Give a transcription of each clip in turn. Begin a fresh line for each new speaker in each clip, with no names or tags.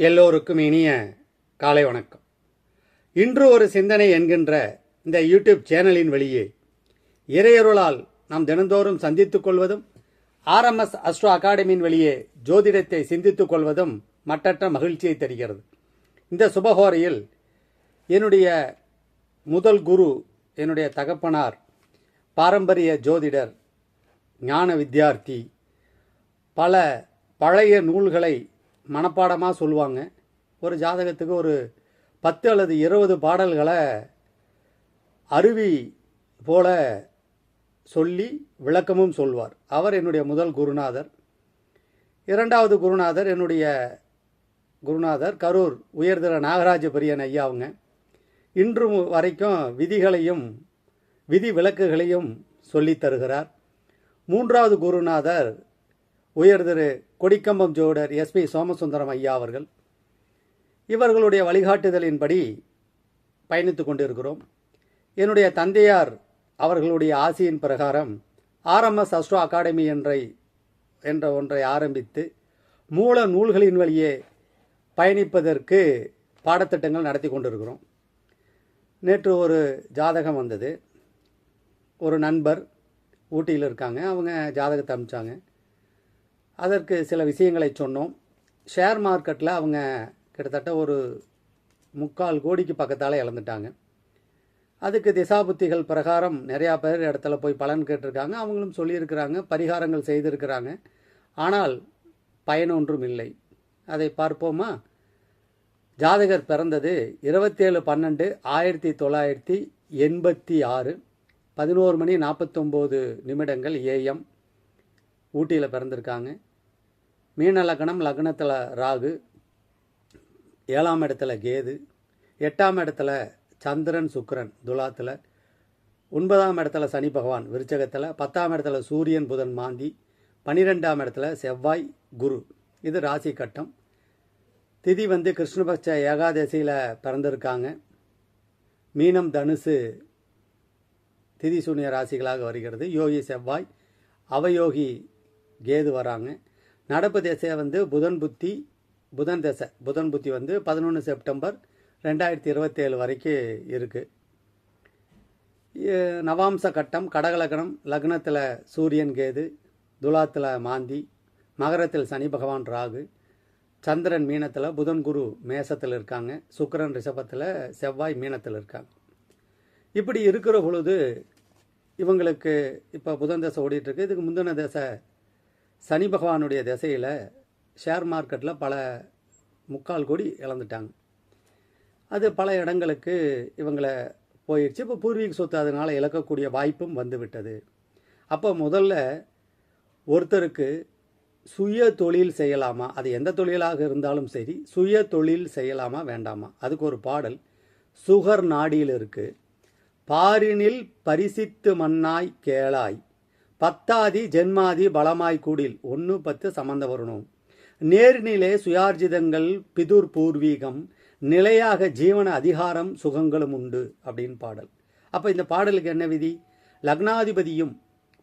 எல்லோருக்கும் இனிய காலை வணக்கம். இன்று ஒரு சிந்தனை என்கின்ற இந்த யூடியூப் சேனலின் வழியே இறையருளால் நாம் தினந்தோறும் சந்தித்துக் கொள்வதும் ஆர்எம்எஸ் அஸ்ட்ரோ அகாடமியின் வழியே ஜோதிடத்தை சிந்தித்துக் கொள்வதும் மட்டற்ற மகிழ்ச்சியை தருகிறது. இந்த சுபகோரையில் என்னுடைய முதல் குரு, என்னுடைய தகப்பனார், பாரம்பரிய ஜோதிடர், ஞான வித்தியார்த்தி, பல பழைய நூல்களை மனப்பாடமாக சொல்லுவாங்க. ஒரு ஜாதகத்துக்கு ஒரு 10 அல்லது 20 பாடல்களை அருவி போல சொல்லி விளக்கமும் சொல்வார். அவர் என்னுடைய முதல் குருநாதர். இரண்டாவது குருநாதர் என்னுடைய குருநாதர் கரூர் உயர்திர நாகராஜ பிரியன் ஐயா. அவங்க இன்று வரைக்கும் விதிகளையும் விதி விலக்குகளையும் சொல்லித் தருகிறார். மூன்றாவது குருநாதர் உயர்திரு கொடிக்கம்பம் ஜோடர் எஸ்பி சோமசுந்தரம் ஐயா அவர்கள். இவர்களுடைய வழிகாட்டுதலின்படி பயணித்து கொண்டிருக்கிறோம். என்னுடைய தந்தையார் அவர்களுடைய ஆசியின் பிரகாரம் ஆர்எம்எஸ் அஸ்ட்ரோ அகாடமி என்ற ஒன்றை ஆரம்பித்து மூல நூல்களின் வழியே பயணிப்பதற்கு பாடத்திட்டங்கள் நடத்தி கொண்டிருக்கிறோம். நேற்று ஒரு ஜாதகம் வந்தது. ஒரு நண்பர் ஊட்டியில் இருக்காங்க. அவங்க ஜாதகத்தை அனுப்பிச்சாங்க. அதற்கு சில விஷயங்களை சொன்னோம். ஷேர் மார்க்கெட்டில் அவங்க கிட்டத்தட்ட ஒரு 3/4 கோடிக்கு பக்கத்தால் இழந்துட்டாங்க. அதுக்கு திசாபுத்திகள் பிரகாரம் நிறையா பேர் இடத்துல போய் பலன் கேட்டிருக்காங்க. அவங்களும் சொல்லியிருக்கிறாங்க, பரிகாரங்கள் செய்திருக்கிறாங்க. ஆனால் பயன் ஒன்றும் இல்லை. அதை பார்ப்போமா? ஜாதகர் பிறந்தது 27/12/1986 11:49 AM ஊட்டியில் பிறந்திருக்காங்க. மீன லக்னம், லக்னத்தில் ராகு, 7ஆம் இடத்துல கேது, 8ஆம் இடத்துல சந்திரன் சுக்கிரன் துலாத்தில், 9ஆம் இடத்துல சனி பகவான் விருச்சகத்தில், 10ஆம் இடத்துல சூரியன் புதன் மாந்தி, 12ஆம் இடத்துல செவ்வாய் குரு. இது ராசி கட்டம். திதி கிருஷ்ணபட்ச ஏகாதசியில் பிறந்திருக்காங்க. மீனம் தனுசு திதி சூன்ய ராசிகளாக வருகிறது. யோகி செவ்வாய், அவயோகி கேது வராங்க. நடப்பு திசை புதன் திசை. புதன் புத்தி 11 செப்டம்பர் 2027 வரைக்கும் இருக்குது. நவாம்ச கட்டம் கடகலக்கணம், லக்னத்தில் சூரியன் கேது, துலாத்தில் மாந்தி, மகரத்தில் சனி பகவான் ராகு, சந்திரன் மீனத்தில், புதன் குரு மேசத்தில் இருக்காங்க, சுக்கிரன் ரிஷபத்தில், செவ்வாய் மீனத்தில் இருக்காங்க. இப்படி இருக்கிற பொழுது இவங்களுக்கு இப்போ புதன் தசை ஓடிட்டுருக்கு. இதுக்கு முந்தின தசை சனி பகவானுடைய திசையில் ஷேர் மார்க்கெட்டில் பல 3/4 கோடி இழந்துட்டாங்க. அது பல இடங்களுக்கு இவங்களை போயிடுச்சு. இப்போ பூர்வீக சொத்து அதனால் இழக்கக்கூடிய வாய்ப்பும் வந்துவிட்டது. அப்போ முதல்ல ஒருத்தருக்கு சுய தொழில் செய்யலாமா? அது எந்த தொழிலாக இருந்தாலும் சரி, சுய தொழில் செய்யலாமா வேண்டாமா? அதுக்கு ஒரு பாடல் சுகர் நாடியில் இருக்குது. பாரினில் பரிசித்து மண்ணாய் கேளாய், பத்தாதி ஜென்மாதி பலமாய் கூடில் 1:10 சம்பந்த வரணும். நேர்நிலை சுயார்ஜிதங்கள் பிதுர் பூர்வீகம், நிலையாக ஜீவன அதிகாரம் சுகங்களும் உண்டு அப்படின்னு பாடல். அப்போ இந்த பாடலுக்கு என்ன விதி? லக்னாதிபதியும்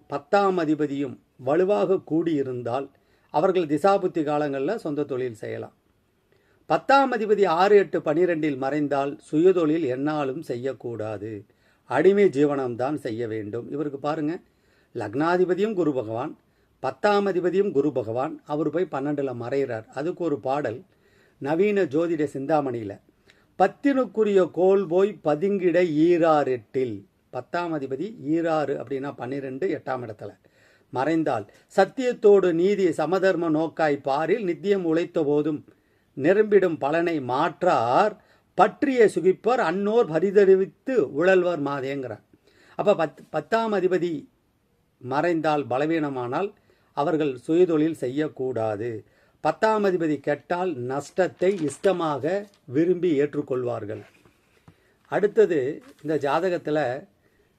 10ஆம் அதிபதியும் வலுவாக கூடியிருந்தால் அவர்கள் திசாபுத்தி காலங்களில் சொந்த தொழில் செய்யலாம். 10ஆம் அதிபதி 6, 8, 12 மறைந்தால் சுயதொழில் என்னாலும் செய்யக்கூடாது. அடிமை ஜீவனம்தான் செய்ய வேண்டும். இவருக்கு பாருங்க, லக்னாதிபதியும் குரு பகவான், 10ஆம் அதிபதியும் குரு பகவான், அவர் போய் 12ல் மறைகிறார். அதுக்கு ஒரு பாடல் நவீன ஜோதிட சிந்தாமணியில், 10னுக்குரிய கோல் போய் பதுங்கிட ஈராரெட்டில். 10ஆம் அதிபதி ஈராறு அப்படின்னா 12, 8ஆம் இடத்துல மறைந்தால் சத்தியத்தோடு நீதி சமதர்ம நோக்காய் பாரில் நித்தியம் உழைத்த போதும் நிரம்பிடும் பலனை மாற்றார் பற்றிய சுகிப்பர் அன்னோர் பரிதறிவித்து உழல்வர் மாதேங்கிறார். அப்போ 10ஆம் அதிபதி மறைந்தால் பலவீனமானால் அவர்கள் சுயதொழில் செய்யக்கூடாது. 10ஆம் அதிபதி கெட்டால் நஷ்டத்தை இஷ்டமாக விரும்பி ஏற்றுக்கொள்வார்கள். அடுத்தது இந்த ஜாதகத்தில்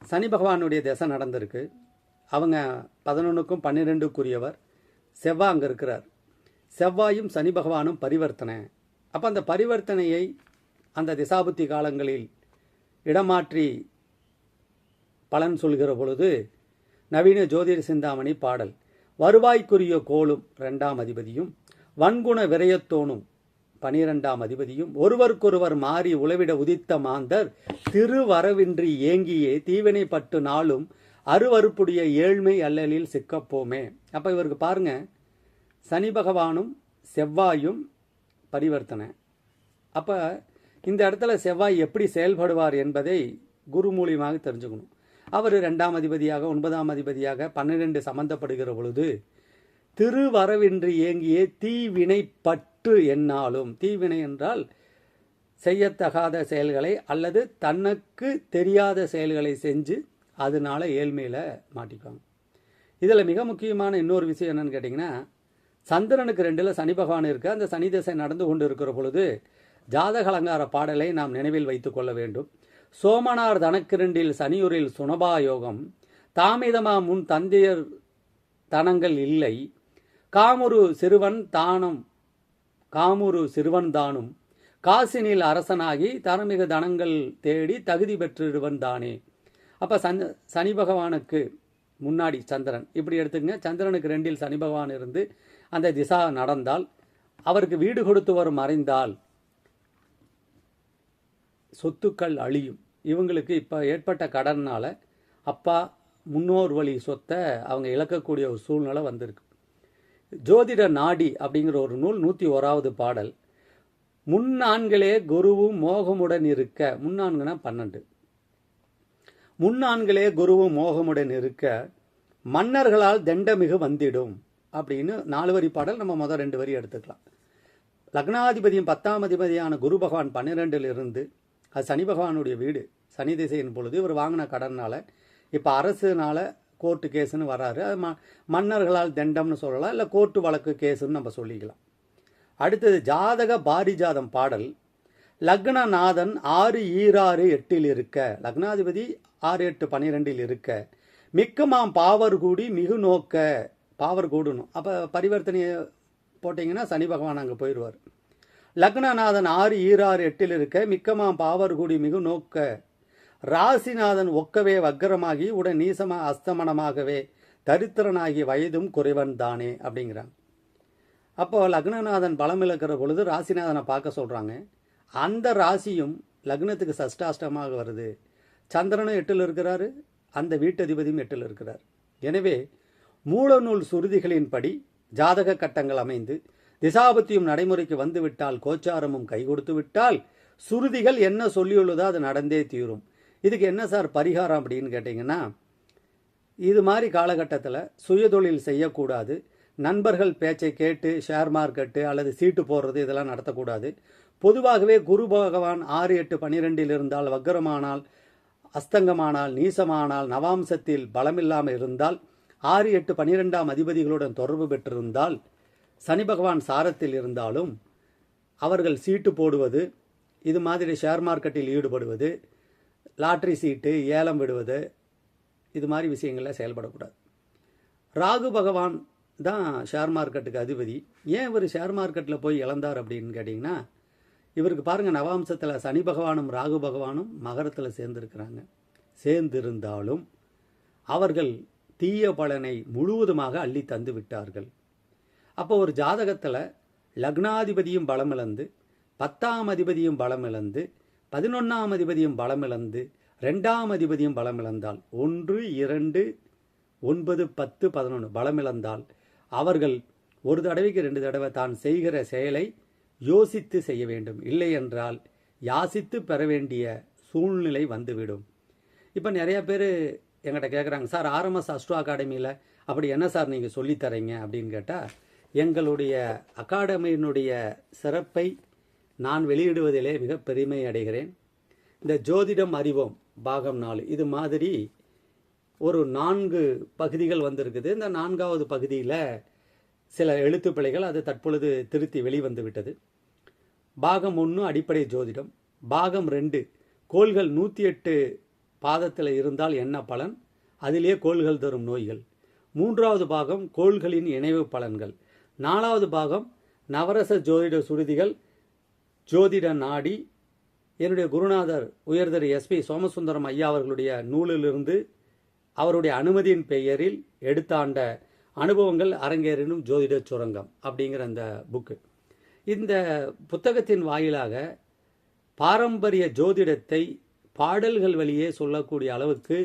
சனி பகவானுடைய திசை நடந்திருக்கு. அவங்க 11க்கும் 12க்குரியவர். செவ்வாய் அங்கே இருக்கிறார். செவ்வாயும் சனி பகவானும் பரிவர்த்தனை. அப்போ அந்த பரிவர்த்தனையை அந்த திசாபுத்தி காலங்களில் இடமாற்றி பலன் சொல்கிற பொழுது நவீன ஜோதிட சிந்தாமணி பாடல் வருவாய்க்குரிய கோளும் 2ஆம் அதிபதியும் வன்குண விரயத்தோனும் 12ஆம் அதிபதியும் ஒருவருக்கொருவர் மாறி உளவிட உதித்த மாந்தர் திருவரவின்றி ஏங்கியே தீவினை பட்டு நாளும் அருவருப்புடைய ஏழ்மை அல்லலில் சிக்கப்போமே. அப்போ இவருக்கு பாருங்க, சனி பகவானும் செவ்வாயும் பரிவர்த்தனை. அப்போ இந்த இடத்துல செவ்வாய் எப்படி செயல்படுவார் என்பதை குரு மூலியமாக தெரிஞ்சுக்கணும். அவர் 2ஆம் அதிபதியாக 9ஆம் அதிபதியாக 12 சம்பந்தப்படுகிற பொழுது திருவரவின்றி ஏங்கியே தீவினை பட்டு என்னாலும், தீவினை என்றால் செய்யத்தகாத செயல்களை அல்லது தனக்கு தெரியாத செயல்களை செஞ்சு அதனால ஏழ்மையில் மாட்டிக்குவாங்க. இதில் மிக முக்கியமான இன்னொரு விஷயம் என்னன்னு கேட்டிங்கன்னா, சந்திரனுக்கு 2ல் சனி பகவான் இருக்க அந்த சனி திசை நடந்து கொண்டு இருக்கிற பொழுது ஜாதக அலங்கார பாடலை நாம் நினைவில் வைத்து கொள்ள வேண்டும். சோமனார் தனக்கு 2ல் சனியூரில் சுனபா யோகம், தாமிதமா முன் தந்தையர் தனங்கள் இல்லை, காமுரு சிறுவன் தானும் காசினில் அரசனாகி தரமிகு தனங்கள் தேடி தகுதி பெற்றிடுவன் தானே. அப்போ சனி பகவானுக்கு முன்னாடி சந்திரன், இப்படி எடுத்துக்கங்க. சந்திரனுக்கு 2ல் சனி பகவான் இருந்து அந்த திசா நடந்தால், அவருக்கு வீடு கொடுத்தவர் மறைந்தால் சொத்துக்கள் அழியும். இவங்களுக்கு இப்போ ஏற்பட்ட கடனால அப்பா முன்னோர் வழி சொத்தை அவங்க இழக்கக்கூடிய ஒரு சூழ்நிலை வந்திருக்கு. ஜோதிட நாடி அப்படிங்கிற ஒரு நூல் 101வது பாடல், முன்னான்களே குருவும் மோகமுடன் இருக்க, முன்னான்குனா 12, முன்னான்களே குருவும் மோகமுடன் இருக்க மன்னர்களால் தண்டமிகு வந்திடும் அப்படின்னு 4 வரி பாடல். நம்ம முதல் 2 வரி எடுத்துக்கலாம். லக்னாதிபதியும் 10ஆம் அதிபதியான குரு பகவான் 12ல் இருந்து, அது சனி பகவானுடைய வீடு, சனி திசையின் பொழுது இவர் வாங்கின கடனால இப்போ அரசுனால கோர்ட்டு கேஸுன்னு வராரு. அது மன்னர்களால் தண்டம்னு சொல்லலாம், இல்லை கோர்ட்டு வழக்கு கேஸுன்னு நம்ம சொல்லிக்கலாம். அடுத்தது ஜாதக பாரிஜாதம் பாடல், லக்னநாதன் 6 ஈராறு 8ல் இருக்க, லக்னாதிபதி 6 8 12ல் இருக்க, மிக்கமாம் பாவர் கூடி மிகு நோக்க, பாவர் கூடணும். அப்போ பரிவர்த்தனையை போட்டிங்கன்னா சனி பகவான் அங்கே போயிடுவார். லக்னநாதன் 6 ஈராறு 8ல் இருக்க, மிக்கமாம் பாவர் கூடி மிகு நோக்க, ராசிநாதன் ஒக்கவே வக்கரமாகி உடன் நீசமா அஸ்தமனமாகவே தரித்திரனாகி வயதும் குறைவன் தானே அப்படிங்கிறாங்க. அப்போ லக்னநாதன் பலம் இழக்கிற பொழுது ராசிநாதனை பார்க்க சொல்கிறாங்க. அந்த ராசியும் லக்னத்துக்கு சஷ்டாஷ்டமாக வருது. சந்திரனும் 8ல் இருக்கிறாரு, அந்த வீட்டதிபதியும் 8ல் இருக்கிறார். எனவே மூலநூல் சுருதிகளின்படி ஜாதக கட்டங்கள் அமைந்து திசாபத்தியும் நடைமுறைக்கு வந்து விட்டால், கோச்சாரமும் கை கொடுத்து விட்டால், சுருதிகள் என்ன சொல்லியுள்ளதோ அது நடந்தே தீரும். இதுக்கு என்ன சார் பரிகாரம் அப்படின்னு கேட்டிங்கன்னா, இது மாதிரி காலகட்டத்தில் சுயதொழில் செய்யக்கூடாது. நண்பர்கள் பேச்சை கேட்டு ஷேர் மார்க்கெட்டு அல்லது சீட்டு போடுறது இதெல்லாம் நடத்தக்கூடாது. பொதுவாகவே குரு பகவான் 6 8 12ல் இருந்தால், வக்கரமானால், அஸ்தங்கமானால், நீசமானால், நவாம்சத்தில் பலமில்லாமல் இருந்தால், 6 8 12ஆம் அதிபதிகளுடன் தொடர்பு பெற்றிருந்தால், சனி பகவான் சாரத்தில் இருந்தாலும் அவர்கள் சீட்டு போடுவது, இது மாதிரி ஷேர் மார்க்கெட்டில் ஈடுபடுவது, லாட்ரி சீட்டு ஏலம் விடுவது, இது மாதிரி விஷயங்களில் செயல்படக்கூடாது. ராகு பகவான் தான் ஷேர் மார்க்கெட்டுக்கு அதிபதி. ஏன் இவர் ஷேர் மார்க்கெட்டில் போய் இழந்தார் அப்படின்னு கேட்டிங்கன்னா, இவருக்கு பாருங்கள், நவாம்சத்தில் சனி பகவானும் ராகு பகவானும் மகரத்தில் சேர்ந்துருக்கிறாங்க. சேர்ந்திருந்தாலும் அவர்கள் தீய பலனை முழுவதுமாக அள்ளி தந்து விட்டார்கள். அப்போ ஒரு ஜாதகத்தில் லக்னாதிபதியும் பலமிழந்து, 10ஆம் அதிபதியும் பலமிழந்து, 11ஆம் அதிபதியும் பலமிழந்து, 2ஆம் அதிபதியும் பலமிழந்தால், 1 2 9 10 11 பலமிழந்தால், அவர்கள் ஒரு தடவைக்கு 2 தடவை தான் செய்கிற செயலை யோசித்து செய்ய வேண்டும். இல்லை என்றால் யாசித்து பெற வேண்டிய சூழ்நிலை வந்துவிடும். இப்போ நிறைய பேர் என்கிட்ட கேட்குறாங்க, சார் ஆர்எம்எஸ் அஸ்ட்ரோ அகாடமியில் அப்படி என்ன சார் நீங்கள் சொல்லித்தரீங்க அப்படின்னு கேட்டால், எங்களுடைய அகாடமியினுடைய சிறப்பை நான் வெளியிடுவதிலே மிக பெருமை அடைகிறேன். இந்த ஜோதிடம் அறிவோம் பாகம் 4 இது மாதிரி ஒரு 4 பகுதிகள் வந்திருக்குது. இந்த 4வது பகுதியில் சில எழுத்து பிழைகள், அது தற்பொழுது திருத்தி வெளிவந்து விட்டது. பாகம் 1 அடிப்படை ஜோதிடம், பாகம் 2 கோள்கள் 108 பாதத்தில் இருந்தால் என்ன பலன், அதிலே கோள்கள் தரும் நோய்கள், 3வது பாகம் கோள்களின் இணைவு பலன்கள், 4வது பாகம் நவரச ஜோதிட சுருதிகள், ஜோதிட நாடி, என்னுடைய குருநாதர் உயர்தர் எஸ்பி சோமசுந்தரம் ஐயா அவர்களுடைய நூலிலிருந்து அவருடைய அனுமதியின் பெயரில் எடுத்தாண்ட அனுபவங்கள் அரங்கேறினும் ஜோதிட சுரங்கம் அப்படிங்கிற அந்த புக்கு. இந்த புத்தகத்தின் வாயிலாக பாரம்பரிய ஜோதிடத்தை பாடல்கள் வழியே சொல்லக்கூடிய அளவுக்கு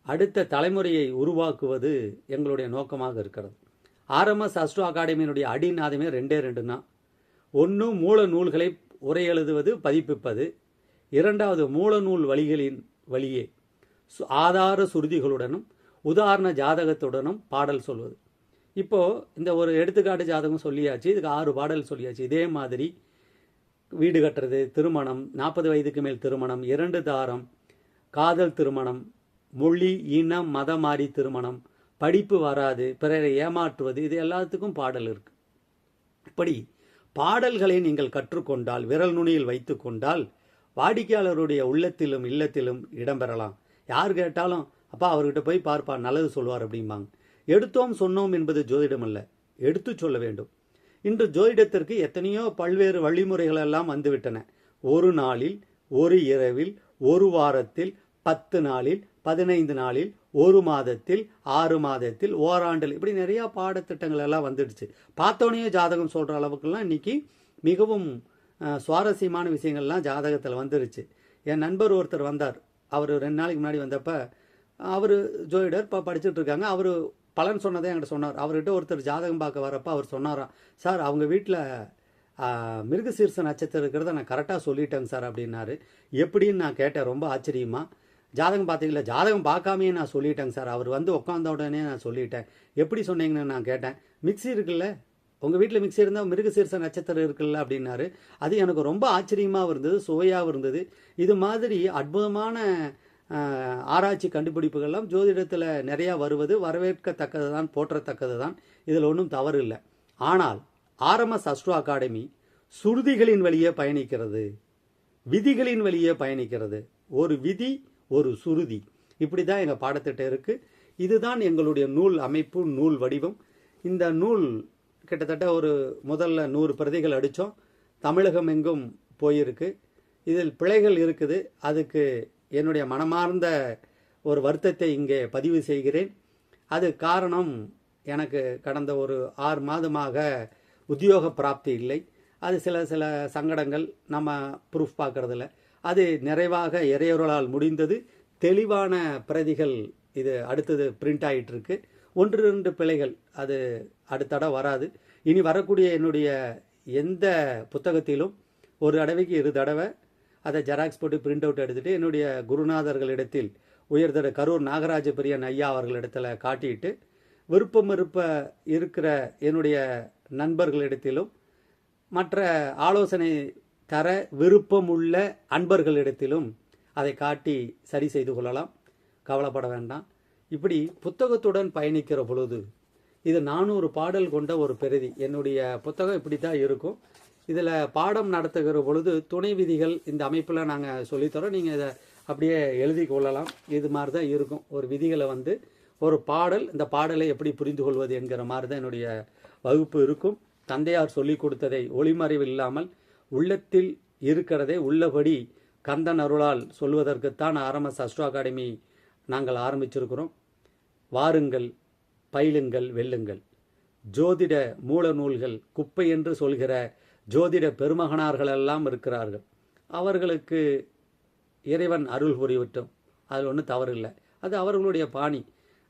அடுத்த தலைமுறையை உருவாக்குவது எங்களுடைய நோக்கமாக இருக்கிறது. ஆர்எம்எஸ் அஸ்ட்ரோ அகாடமியினுடைய அடிநாதமே ரெண்டுனா, ஒன்று மூல நூல்களை உரை எழுதுவது, பதிப்பிப்பது. இரண்டாவது மூல நூல் வழியே ஆதார சுருதிகளுடனும் உதாரண ஜாதகத்துடனும் பாடல் சொல்வது. இப்போது இந்த ஒரு எடுத்துக்காட்டு ஜாதகம் சொல்லியாச்சு, இதுக்கு 6 பாடல் சொல்லியாச்சு. இதே மாதிரி வீடு கட்டுறது, திருமணம், 40 வயதுக்கு மேல் திருமணம், 2 தாரம், காதல் திருமணம், மொழி இனம் மதம் மாறி திருமணம், படிப்பு வராது, பிறரை ஏமாற்றுவது, இது எல்லாத்துக்கும் பாடல் இருக்கு. இப்படி பாடல்களை நீங்கள் கற்றுக்கொண்டால், விரல் நுனியில் வைத்து கொண்டால், வாடிக்கையாளருடைய உள்ளத்திலும் இல்லத்திலும் இடம்பெறலாம். யார் கேட்டாலும் அப்பா அவர்கிட்ட போய் பார்ப்பா, நல்லது சொல்வார் அப்படிம்பாங்க. எடுத்தோம் சொன்னோம் என்பது ஜோதிடம் அல்ல, எடுத்து சொல்ல வேண்டும். இன்று ஜோதிடத்திற்கு எத்தனையோ பல்வேறு வழிமுறைகள் எல்லாம் வந்துவிட்டன. ஒரு நாளில், ஒரு இரவில், ஒரு வாரத்தில், 10 நாளில், 15 நாளில், 1 மாதத்தில், 6 மாதத்தில், ஓராண்டில், இப்படி நிறைய பாடத்திட்டங்கள் எல்லாம் வந்துடுச்சு. பார்த்தோன்னே ஜாதகம் சொல்கிற அளவுக்குலாம் இன்னைக்கு மிகவும் சுவாரஸ்யமான விஷயங்கள்லாம் ஜாதகத்தில் வந்துருச்சு. என் நண்பர் ஒருத்தர் வந்தார். அவர் 2 நாளைக்கு முன்னாடி வந்தப்போ, அவர் ஜோதிடர், இப்போ படிச்சுட்டு இருக்காங்க. அவர் பலன் சொன்னதை என்கிட்ட சொன்னார். அவர்கிட்ட ஒருத்தர் ஜாதகம் பார்க்க வரப்போ அவர் சொன்னாராம், சார் அவங்க வீட்டில் மிருகசீர்ஷ நட்சத்திரம் இருக்கிறத நான் கரெக்டாக சொல்லிட்டேங்க சார் அப்படின்னாரு. எப்படின்னு நான் கேட்டேன், ரொம்ப ஆச்சரியமா. ஜாதகம் பார்த்தீங்களா? ஜாதகம் பார்க்காமையே நான் சொல்லிட்டேங்க சார், அவர் வந்து உட்காந்த உடனே நான் சொல்லிட்டேன். எப்படி சொன்னீங்கன்னு நான் கேட்டேன். மிக்சி இருக்குல்ல, உங்கள் வீட்டில் மிக்சி இருந்தால் மிருகசீர்ஷ நட்சத்திரம் இருக்குல்ல அப்படின்னாரு. அது எனக்கு ரொம்ப ஆச்சரியமாகவும் இருந்தது, சுவையாகவும் இருந்தது. இது மாதிரி அற்புதமான ஆராய்ச்சி கண்டுபிடிப்புகள்லாம் ஜோதிடத்தில் நிறையா வருவது வரவேற்கத்தக்கது தான், போற்றத்தக்கது தான். இதில் ஒன்றும் தவறு இல்லை. ஆனால் ஆர்எம்எஸ் அஸ்ட்ரோ அகாடமி சுருதிகளின் வழியே பயணிக்கிறது, விதிகளின் வழியே பயணிக்கிறது. ஒரு விதி, ஒரு சுருதி, இப்படி தான் எங்கள் பாடத்திட்டம் இருக்குது. இதுதான் எங்களுடைய நூல் அமைப்பு, நூல் வடிவம். இந்த நூல் கிட்டத்தட்ட முதல்ல 100 பிரதிகள் அடித்தோம். தமிழகம் எங்கும் போயிருக்கு. இதில் பிழைகள் இருக்குது. அதுக்கு என்னுடைய மனமார்ந்த ஒரு வருத்தத்தை இங்கே பதிவு செய்கிறேன். அது காரணம், எனக்கு கடந்த 6 மாதமாக உத்தியோக பிராப்தி இல்லை. அது சில சங்கடங்கள், நம்ம ப்ரூஃப் பார்க்கறதில்ல. அது நிறைவாக இறையொருளால் முடிந்தது. தெளிவான பிரதிகள் இது அடுத்தது பிரிண்ட் ஆகிட்டு இருக்கு. 1-2 பிழைகள், அது அடுத்தட வராது. இனி வரக்கூடிய என்னுடைய எந்த புத்தகத்திலும் ஒரு தடவைக்கு 2 தடவை அதை ஜெராக்ஸ் போட்டு பிரிண்ட் அவுட் எடுத்துகிட்டு என்னுடைய குருநாதர்களிடத்தில், உயர்தர கரூர் நாகராஜ பிரியன் ஐயா அவர்களிடத்தில் காட்டிட்டு, விருப்பம் இருக்கிற என்னுடைய நண்பர்களிடத்திலும், மற்ற ஆலோசனை தர விருப்பமுள்ள அன்பர்களிடத்திலும் அதை காட்டி சரி செய்து கொள்ளலாம். கவலைப்பட வேண்டாம். இப்படி புத்தகத்துடன் பயணிக்கிற பொழுது, இது 400 பாடல் கொண்ட ஒரு பிரதி. என்னுடைய புத்தகம் இப்படி தான் இருக்கும். இதில் பாடம் நடத்துகிற பொழுது துணை விதிகள் இந்த அமைப்பில் நாங்கள் சொல்லித்தரோம். நீங்கள் இதை அப்படியே எழுதி கொள்ளலாம். இது மாதிரி தான் இருக்கும். ஒரு விதிகளை ஒரு பாடல், இந்த பாடலை எப்படி புரிந்து கொள்வது என்கிற மாதிரி தான் என்னுடைய வகுப்பு இருக்கும். தந்தையார் சொல்லி கொடுத்ததை ஒளிமறைவு இல்லாமல் உள்ளத்தில் இருக்கிறதை உள்ளபடி கந்தன் அருளால் சொல்வதற்குத்தான் ஆர்எம்எஸ் அஸ்ட்ரோ அகாடமி நாங்கள் ஆரம்பிச்சிருக்கிறோம். வாருங்கள், பயிலுங்கள், வெல்லுங்கள். ஜோதிட மூல நூல்கள் குப்பை என்று சொல்கிற ஜோதிட பெருமகனார்கள் எல்லாம் இருக்கிறார்கள். அவர்களுக்கு இறைவன் அருள் புரியட்டும், அதில் ஒன்றும் தவறு இல்லை. அது அவர்களுடைய பாணி.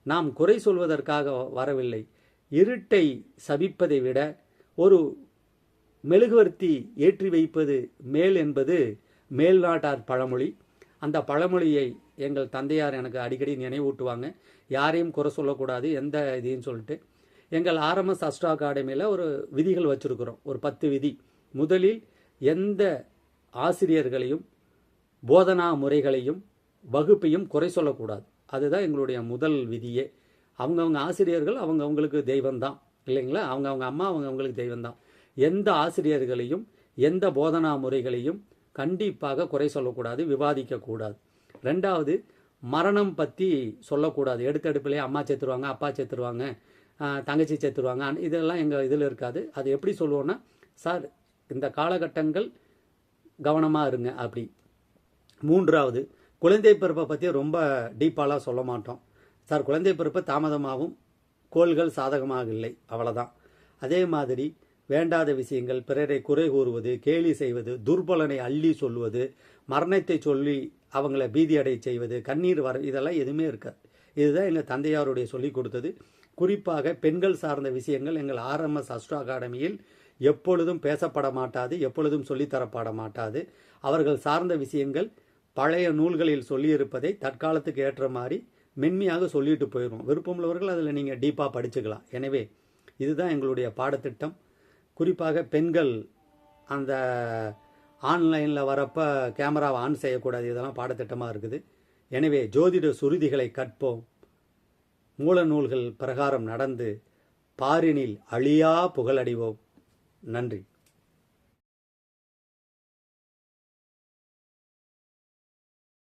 நாம் குறை சொல்வதற்காக வரவில்லை. இருட்டை சபிப்பதை விட ஒரு மெழுகுவர்த்தி ஏற்றி வைப்பது மேல் என்பது மேல்நாட்டார் பழமொழி. அந்த பழமொழியை எங்கள் தந்தையார் எனக்கு அடிக்கடி நினைவூட்டுவாங்க. யாரையும் குறை சொல்லக்கூடாது, எந்த இதையும் சொல்லிட்டு. எங்கள் ஆர்எம்எஸ் அஸ்ட்ரோ அகாடமியில் விதிகள் வச்சுருக்கிறோம், 10 விதி. முதலில் எந்த ஆசிரியர்களையும், போதனா முறைகளையும், வகுப்பையும் குறை சொல்லக்கூடாது. அதுதான் எங்களுடைய முதல் விதியே. அவங்கவுங்க ஆசிரியர்கள் அவங்களுக்கு தெய்வம்தான், இல்லைங்களா? அவங்கவுங்க அம்மா அவங்களுக்கு தெய்வம்தான். எந்த ஆசிரியர்களையும், எந்த போதனா முறைகளையும் கண்டிப்பாக குறை சொல்லக்கூடாது, விவாதிக்கக்கூடாது. 2வது, மரணம் பற்றி சொல்லக்கூடாது. எடுத்தடுப்பிலே அம்மா செத்துருவாங்க, அப்பா செத்துருவாங்க, தங்கச்சி செத்துருவாங்க, இதெல்லாம் எங்கள் இதில் இருக்காது. அது எப்படி சொல்லுவோன்னா, சார் இந்த காலகட்டங்கள் கவனமாக இருங்க அப்படி. 3வது, குழந்தை பிறப்பை பற்றி ரொம்ப டீப்பாலாம் சொல்ல மாட்டோம். சார் குழந்தை பிறப்பு தாமதமாகவும் கோள்கள் சாதகமாக இல்லை, அவ்வளோதான். அதே மாதிரி வேண்டாத விஷயங்கள், பிறரை குறை கூறுவது, கேலி செய்வது, துர்பலனை அள்ளி சொல்வது, மரணத்தை சொல்லி அவங்கள பீதி அடைய செய்வது, கண்ணீர் வர, இதெல்லாம் எதுவுமே இருக்காது. இதுதான் எங்கள் தந்தையாருடைய சொல்லிக் கொடுத்தது. குறிப்பாக பெண்கள் சார்ந்த விஷயங்கள் எங்கள் RMS அஸ்ட்ரோ அகாடமியில் எப்பொழுதும் பேசப்பட மாட்டாது, எப்பொழுதும் சொல்லித்தரப்பட மாட்டாது. அவர்கள் சார்ந்த விஷயங்கள் பழைய நூல்களில் சொல்லியிருப்பதை தற்காலத்துக்கு ஏற்ற மாதிரி மென்மையாக சொல்லிட்டு போயிடும். விருப்பமுள்ளவர்கள் அதில் நீங்கள் டீப்பாக படிச்சுக்கலாம். எனவே இதுதான் எங்களுடைய பாடத்திட்டம். குறிப்பாக பெண்கள் அந்த ஆன்லைனில் வரப்போ கேமராவை ஆன் செய்யக்கூடாது, இதெல்லாம் பாடத்திட்டமாக இருக்குது. எனவே ஜோதிட சுருதிகளை கற்போம், மூல நூல்கள் பிரகாரம் நடந்து பாரினில் அழியா புகழடைவோம். நன்றி.